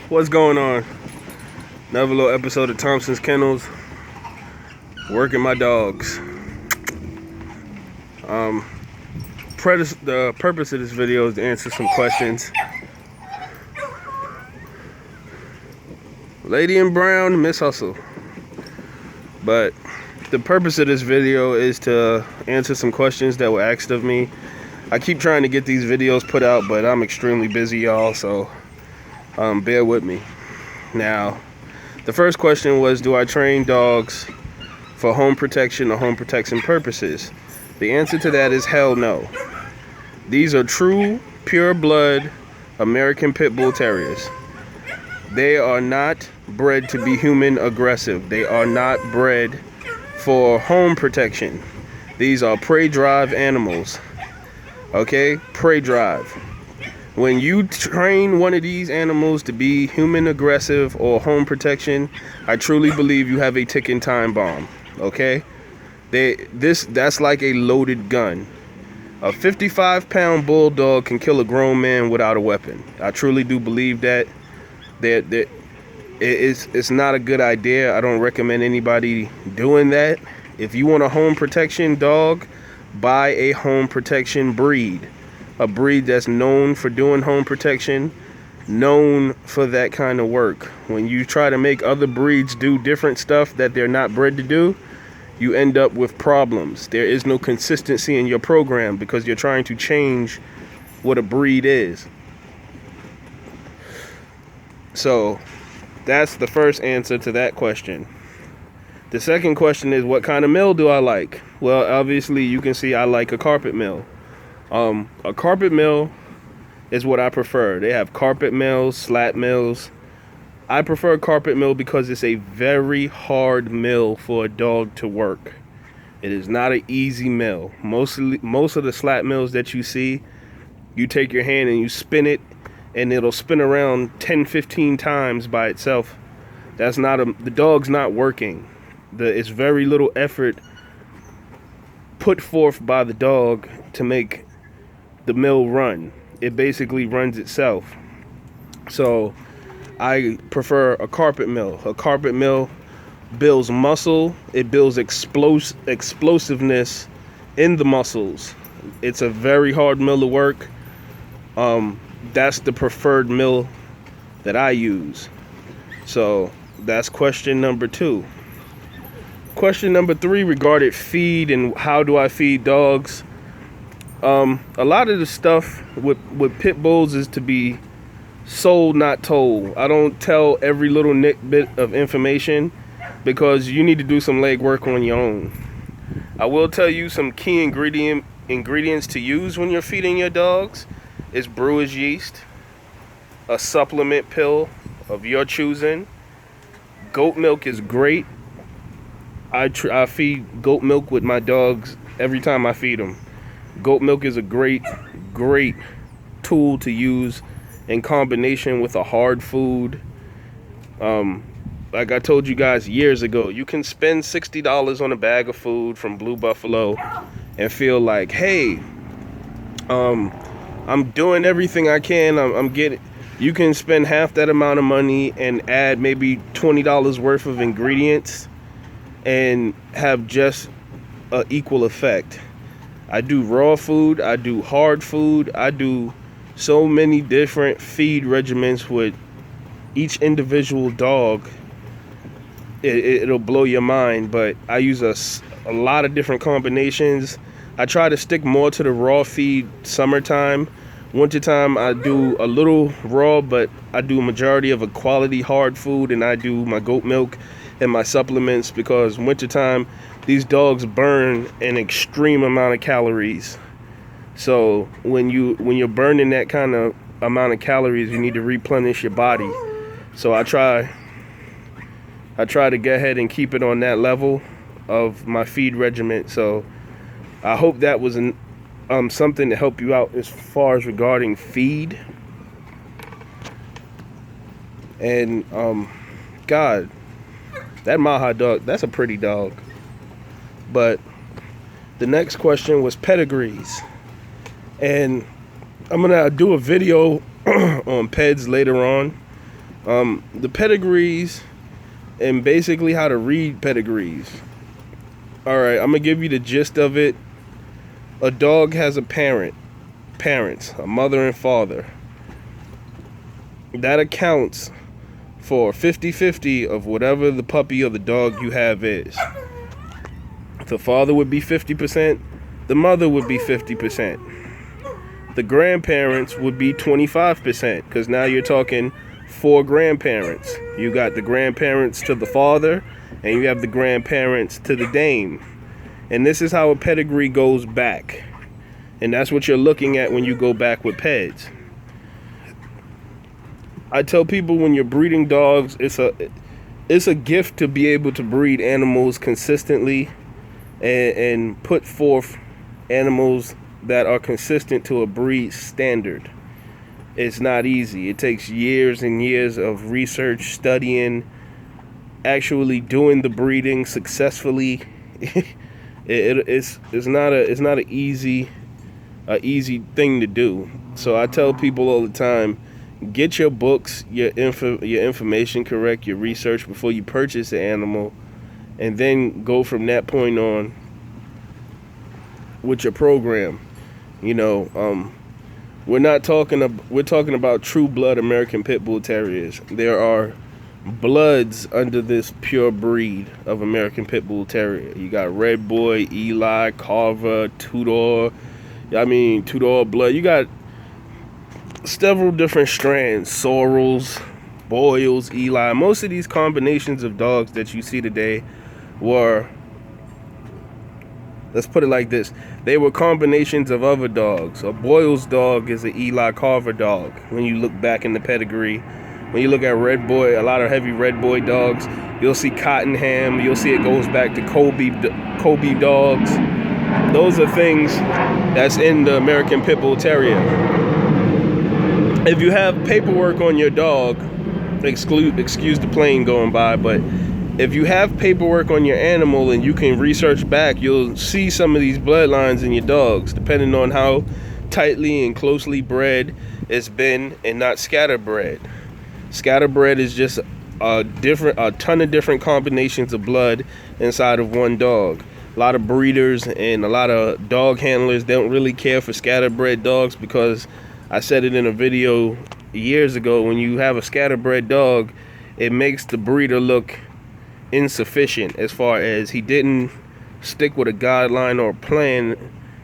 What's going on? Another little episode of Thompson'S Kennels. Working my dogs. The purpose of this video is to answer some questions. Lady in brown, Miss Hustle. But the purpose of this video is to answer some questions that were asked of me. I keep trying to get these videos put out, but I'm extremely busy, y'all, so bear with me. Now, the first question was, do I train dogs for home protection or home protection purposes? The answer to that is hell no. These are true, pure blood American Pit Bull Terriers. They are not bred to be human aggressive. They are not bred for home protection. These are prey drive animals. Okay? Prey drive. When you train one of these animals to be human aggressive or home protection, I truly believe you have a ticking time bomb. Okay? That's like a loaded gun. A 55-pound bulldog can kill a grown man without a weapon. I truly do believe that. It's not a good idea. I don't recommend anybody doing that. If you want a home protection dog, buy a home protection breed. A breed that's known for doing home protection, known for that kind of work. When you try to make other breeds do different stuff that they're not bred to do, you end up with problems. There is no consistency in your program because you're trying to change what a breed is. So that's the first answer to that question. The second question is, what kind of mill do I like? Well, obviously you can see I like a carpet mill. A carpet mill is what I prefer. They have carpet mills, slat mills. I prefer carpet mill because it's a very hard mill for a dog to work. It is not an easy mill. Most of the slat mills that you see, you take your hand and you spin it and it'll spin around 10-15 times by itself. The dog's not working. It's very little effort put forth by the dog to make the mill run. It basically runs itself. So I prefer a carpet mill. A carpet mill builds muscle. It builds explosiveness in the muscles. It's a very hard mill to work. That's the preferred mill that I use. So that's question number 2. Question number 3 regarded feed and how do I feed dogs. A lot of the stuff with pit bulls is to be sold, not told. I don't tell every little bit of information because you need to do some legwork on your own. I will tell you some key ingredients to use when you're feeding your dogs is brewer's yeast, a supplement pill of your choosing. Goat milk is great. I feed goat milk with my dogs every time I feed them. Goat milk is a great tool to use in combination with a hard food. Like I told you guys years ago, you can spend $60 on a bag of food from Blue Buffalo and feel like, hey, I'm doing everything I can. I'm getting. You can spend half that amount of money and add maybe $20 worth of ingredients and have just an equal effect. I do raw food. I do hard food. I do so many different feed regimens with each individual dog. It'll blow your mind, but I use a lot of different combinations. I try to stick more to the raw feed summertime. Wintertime I do a little raw, but I do a majority of a quality hard food, and I do my goat milk and my supplements because wintertime these dogs burn an extreme amount of calories. So when you're burning that kind of amount of calories, you need to replenish your body. So I try to go ahead and keep it on that level of my feed regimen. So I hope that was something to help you out as far as regarding feed. And God, that Maha dog, that's a pretty dog. But the next question was pedigrees. And I'm gonna do a video on PEDs later on. The pedigrees and basically how to read pedigrees. All right, I'm gonna give you the gist of it. A dog has a parents, a mother and father. That accounts for 50-50 of whatever the puppy or the dog you have is. The father would be 50%, the mother would be 50%. The grandparents would be 25%, because now you're talking 4 grandparents. You got the grandparents to the father, and you have the grandparents to the dame. And this is how a pedigree goes back. And that's what you're looking at when you go back with peds. I tell people when you're breeding dogs, it's a gift to be able to breed animals consistently and put forth animals that are consistent to a breed standard. It's not easy. It takes years and years of research, studying, actually doing the breeding successfully. It's not an easy thing to do. So I tell people all the time, get your books, your information correct, your research before you purchase the animal, and then go from that point on with your program. We're talking about true blood American Pit Bull Terriers. There are bloods under this pure breed of American Pit Bull Terrier. You got Red Boy, Eli, Carver, Tudor blood. You got several different strands, Sorrels, Boyles, Eli. Most of these combinations of dogs that you see today were, let's put it like this, they were combinations of other dogs. A Boyles dog is an Eli Carver dog. When you look back in the pedigree, when you look at Red Boy, a lot of heavy Red Boy dogs, you'll see Cottonham, you'll see it goes back to Kobe dogs. Those are things that's in the American Pit Bull Terrier. If you have paperwork on your dog, excuse the plane going by, but if you have paperwork on your animal and you can research back, you'll see some of these bloodlines in your dogs, depending on how tightly and closely bred it's been and not scatterbred. Scatterbred is just a ton of different combinations of blood inside of one dog. A lot of breeders and a lot of dog handlers don't really care for scatterbred dogs, because I said it in a video years ago, when you have a scatterbred dog, it makes the breeder look insufficient, as far as he didn't stick with a guideline or a plan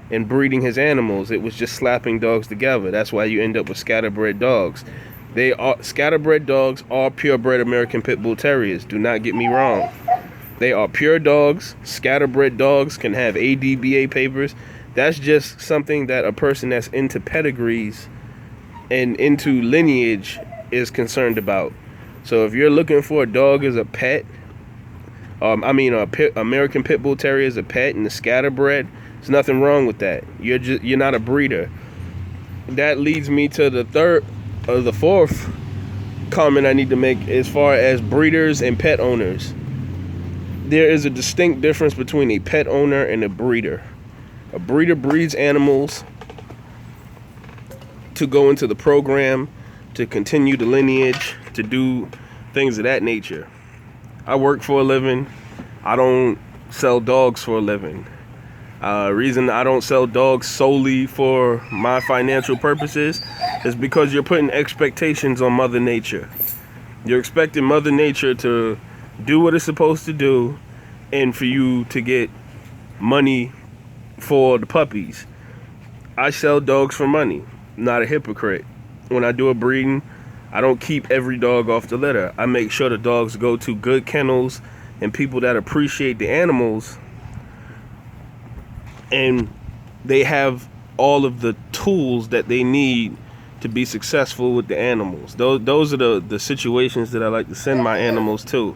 in breeding his animals. It was just slapping dogs together. That's why you end up with scatterbred dogs. Scatterbred dogs are purebred American Pit Bull Terriers. Do not get me wrong. They are pure dogs. Scatterbred dogs can have ADBA papers. That's just something that a person that's into pedigrees and into lineage is concerned about. So if you're looking for a dog as a pet, American Pit Bull Terrier as a pet and a scatterbred, there's nothing wrong with that. You're not a breeder. That leads me to the fourth comment I need to make as far as breeders and pet owners. There is a distinct difference between a pet owner and a breeder. A breeder breeds animals to go into the program, to continue the lineage, to do things of that nature. I work for a living. I don't sell dogs for a living. Reason I don't sell dogs solely for my financial purposes is because you're putting expectations on Mother Nature. You're expecting Mother Nature to do what it's supposed to do and for you to get money for the puppies. I sell dogs for money, not a hypocrite. When I do a breeding, I don't keep every dog off the litter. I make sure the dogs go to good kennels and people that appreciate the animals, and they have all of the tools that they need to be successful with the animals. Those are the situations that I like to send my animals to.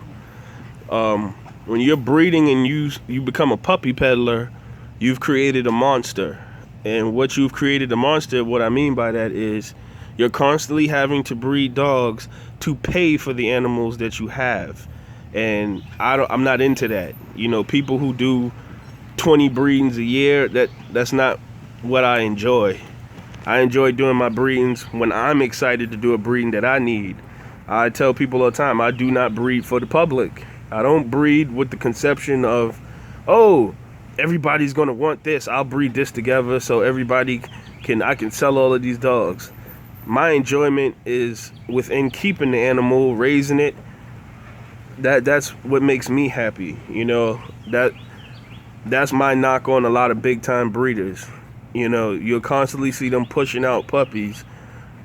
When you're breeding and you become a puppy peddler, you've created a monster. And what you've created a monster, what I mean by that is you're constantly having to breed dogs to pay for the animals that you have. And I'm not into that. People who do 20 breedings a year, that's not what I enjoy. I enjoy doing my breedings when I'm excited to do a breeding that I need. I tell people all the time, I do not breed for the public. I don't breed with the conception of, oh, everybody's gonna want this. I'll breed this together so everybody I can sell all of these dogs. My enjoyment is within keeping the animal, raising it. That's what makes me happy. You know, that's my knock on a lot of big time breeders. You know, you'll constantly see them pushing out puppies,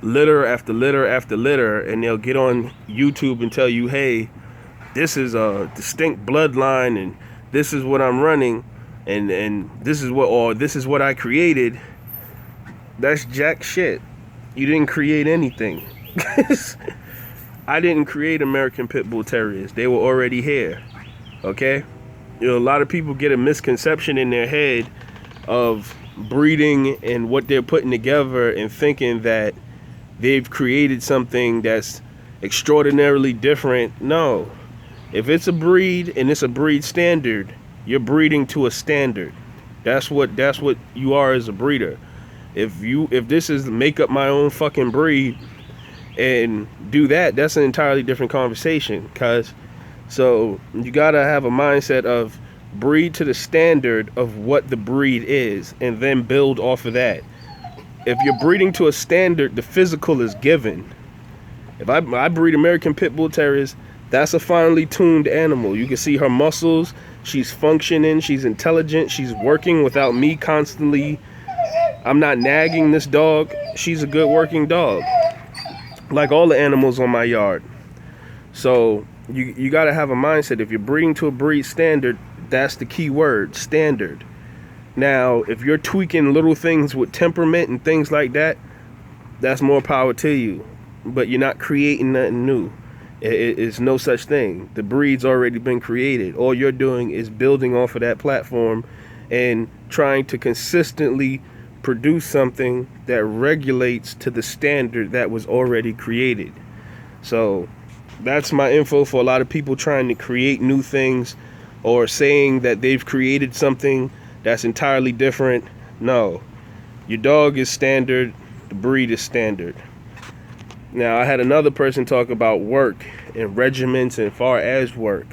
litter after litter after litter, and they'll get on YouTube and tell you, hey, this is a distinct bloodline and this is what I'm running and this is what I created. That's jack shit. You didn't create anything. I didn't create American Pit Bull Terriers. They were already here. Okay? You know, a lot of people get a misconception in their head of breeding and what they're putting together and thinking that they've created something that's extraordinarily different. No. If it's a breed and it's a breed standard, you're breeding to a standard. That's what you are as a breeder. If this is make up my own fucking breed and do that, that's an entirely different conversation. So you gotta have a mindset of breed to the standard of what the breed is and then build off of that. If you're breeding to a standard, the physical is given. If I breed American Pit Bull Terriers, that's a finely tuned animal. You can see her muscles. She's functioning. She's intelligent. She's working without me constantly. I'm not nagging this dog. She's a good working dog. Like all the animals on my yard. So you got to have a mindset. If you're breeding to a breed standard, that's the key word, standard. Now, if you're tweaking little things with temperament and things like that, that's more power to you. But you're not creating nothing new. It's no such thing. The breed's already been created. All you're doing is building off of that platform and trying to consistently produce something that regulates to the standard that was already created. So that's my info for a lot of people trying to create new things or saying that they've created something that's entirely different. No, your dog is standard, the breed is standard. Now, I had another person talk about work and regiments and far as work.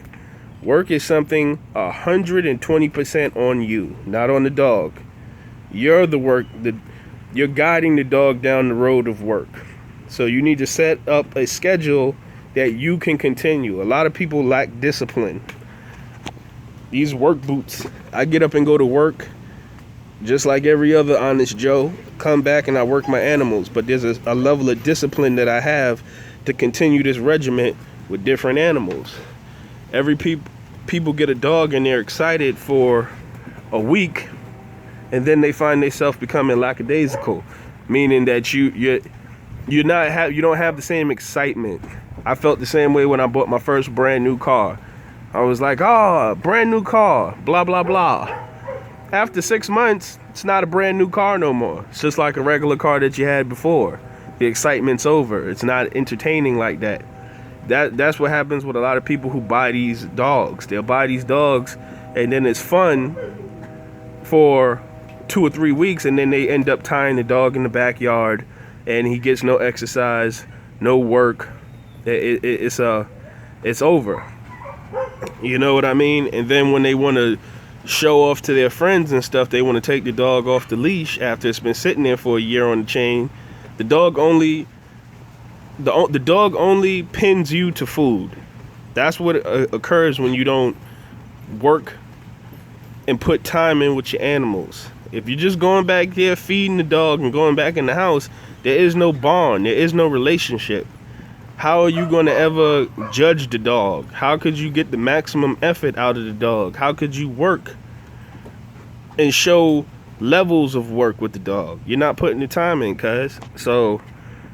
Work is something 120% on you, not on the dog. You're the work, you're guiding the dog down the road of work. So you need to set up a schedule that you can continue. A lot of people lack discipline. These work boots, I get up and go to work just like every other honest Joe, come back and I work my animals. But there's a level of discipline that I have to continue this regiment with different animals. People get a dog and they're excited for a week, and then they find themselves becoming lackadaisical, meaning that you don't have the same excitement. I felt the same way when I bought my first brand new car. I was like, oh, brand new car, blah, blah, blah. After 6 months, it's not a brand new car no more. It's just like a regular car that you had before. The excitement's over. It's not entertaining like that. That's what happens with a lot of people who buy these dogs. They'll buy these dogs and then it's fun for 2 or 3 weeks, and then they end up tying the dog in the backyard and he gets no exercise, no work. It's over. You know what I mean? And then when they want to show off to their friends and stuff, they want to take the dog off the leash after it's been sitting there for a year on the chain. The dog only pins you to food. That's what occurs when you don't work and put time in with your animals. If you're just going back there feeding the dog and going back in the house, there is no bond, there is no relationship. How are you going to ever judge the dog? How could you get the maximum effort out of the dog? How could you work and show levels of work with the dog? You're not putting the time in, cuz. So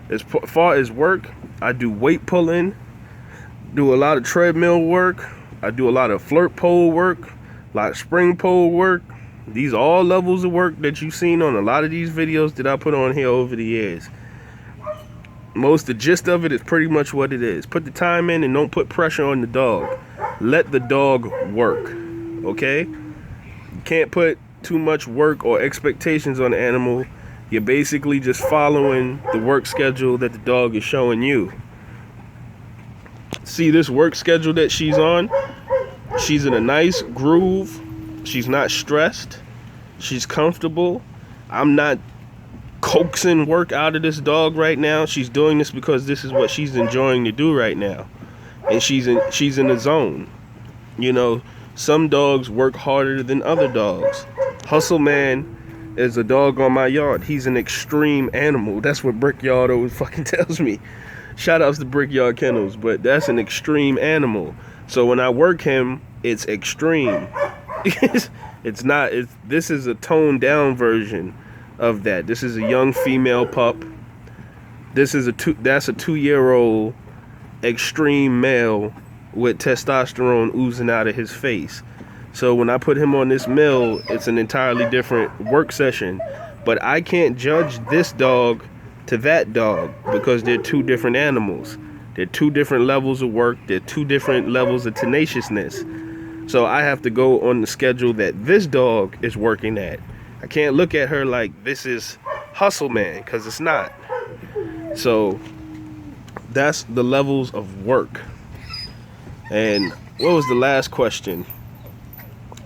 as far as work, I do weight pulling, do a lot of treadmill work, I do a lot of flirt pole work, a lot of spring pole work. These are all levels of work that you've seen on a lot of these videos that I put on here over the years. The gist of it is pretty much what it is. Put the time in and don't put pressure on the dog. Let the dog work, okay? You can't put too much work or expectations on the animal. You're basically just following the work schedule that the dog is showing you. See this work schedule that she's on? She's in a nice groove. She's not stressed. She's comfortable. I'm not coaxing work out of this dog right now. She's doing this because this is what she's enjoying to do right now. And she's in the zone. You know, some dogs work harder than other dogs. Hustle Man is a dog on my yard. He's an extreme animal. That's what Brickyard always fucking tells me. Shout outs to Brickyard Kennels, but that's an extreme animal. So when I work him, it's extreme. It's not. This is a toned down version of that. This is a young female pup. That's a 2-year-old extreme male with testosterone oozing out of his face. So when I put him on this mill, it's an entirely different work session. But I can't judge this dog to that dog because they're two different animals. They're two different levels of work. They're two different levels of tenaciousness. So I have to go on the schedule that this dog is working at. I can't look at her like this is Hustle Man, because it's not. So that's the levels of work. And what was the last question?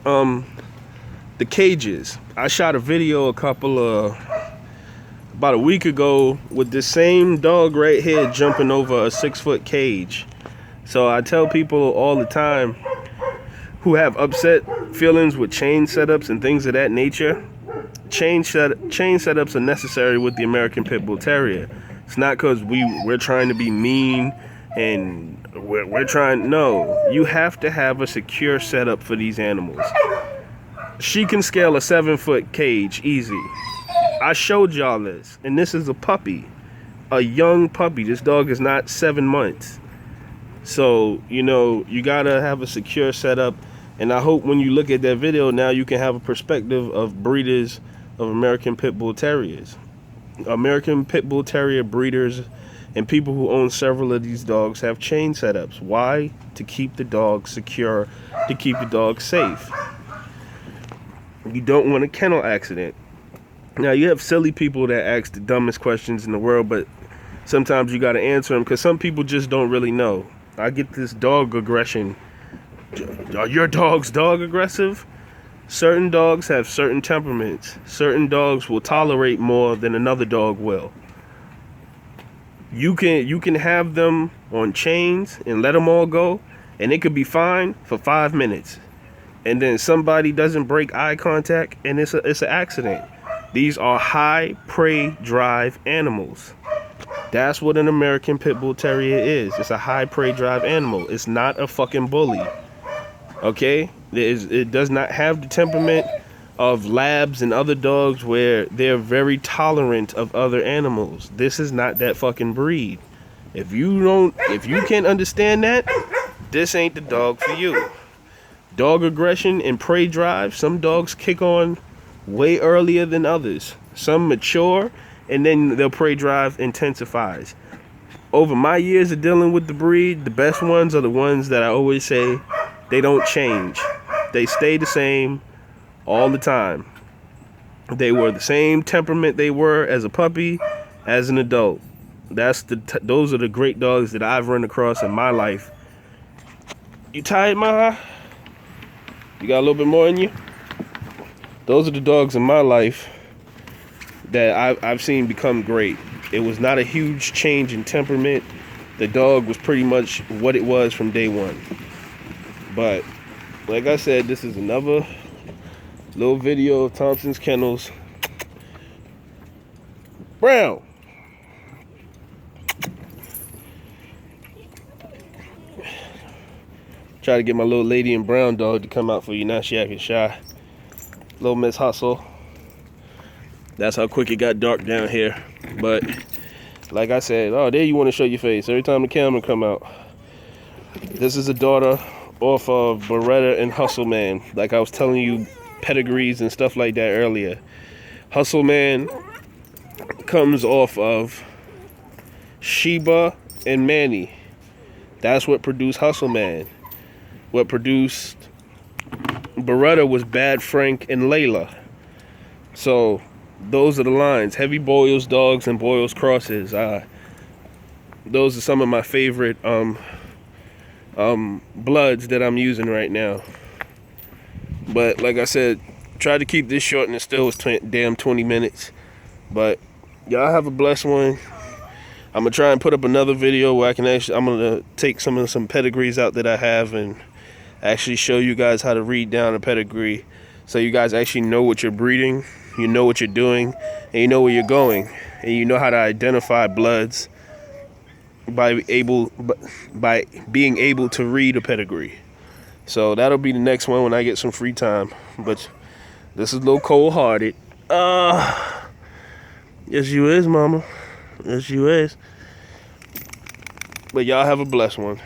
The cages. I shot a video about a week ago with this same dog right here jumping over a 6-foot cage. So I tell people all the time who have upset feelings with chain setups and things of that nature, chain setups are necessary with the American Pit Bull Terrier. It's not because we're trying to be mean and we're trying. No, you have to have a secure setup for these animals. She can scale a 7-foot cage easy. I showed y'all this, and this is a puppy, a young puppy. This dog is not 7 months. So, you know, you gotta have a secure setup. And I hope when you look at that video now, you can have a perspective of breeders of American Pit Bull Terriers. American Pit Bull Terrier breeders and people who own several of these dogs have chain setups. Why? To keep the dog secure, to keep the dog safe. You don't want a kennel accident. Now, you have silly people that ask the dumbest questions in the world, but sometimes you got to answer them because some people just don't really know. I get this dog aggression. Are your dogs dog aggressive? Certain dogs have certain temperaments. Certain dogs will tolerate more than another dog will. You can have them on chains and let them all go, and it could be fine for 5 minutes. And then somebody doesn't break eye contact, and it's an accident. These are high prey drive animals. That's what an American Pit Bull Terrier is. It's a high prey drive animal. It's not a fucking bully. Okay? It does not have the temperament of labs and other dogs where they're very tolerant of other animals. This is not that fucking breed. If you can't understand that, this ain't the dog for you. Dog aggression and prey drive, some dogs kick on way earlier than others. Some mature and then their prey drive intensifies. Over my years of dealing with the breed, the best ones are the ones that I always say they don't change. They stay the same all the time. They were the same temperament they were as a puppy, as an adult. Those are the great dogs that I've run across in my life. You tired, Maha? You got a little bit more in you? Those are the dogs in my life that I've seen become great. It was not a huge change in temperament. The dog was pretty much what it was from day one. But like I said, this is another little video of Thompson'S Kennels. Brown. Try to get my little lady in brown dog to come out for you. Now she acting shy. Little Miss Hustle. That's how quick it got dark down here. But like I said, oh, there you want to show your face every time the camera come out. This is a daughter off of Beretta and Hustle Man. Like I was telling you, Pedigrees and stuff like that earlier. Hustle Man comes off of Sheba and Manny. That's what produced Hustle Man. What produced Beretta was Bad Frank and Layla. So those are the lines. Heavy Boyles dogs and Boyles crosses. Those are some of my favorite bloods that I'm using right now. But like I said, try to keep this short, and it still was damn 20 minutes. But y'all have a blessed one. I'm gonna try and put up another video where I'm gonna take some pedigrees out that I have and actually show you guys how to read down a pedigree, so you guys actually know what you're breeding, you know what you're doing, and you know where you're going, and you know how to identify bloods by being able to read a pedigree. So that'll be the next one when I get some free time. But this is a little cold-hearted. Yes, you is, mama. Yes, you is. But y'all have a blessed one.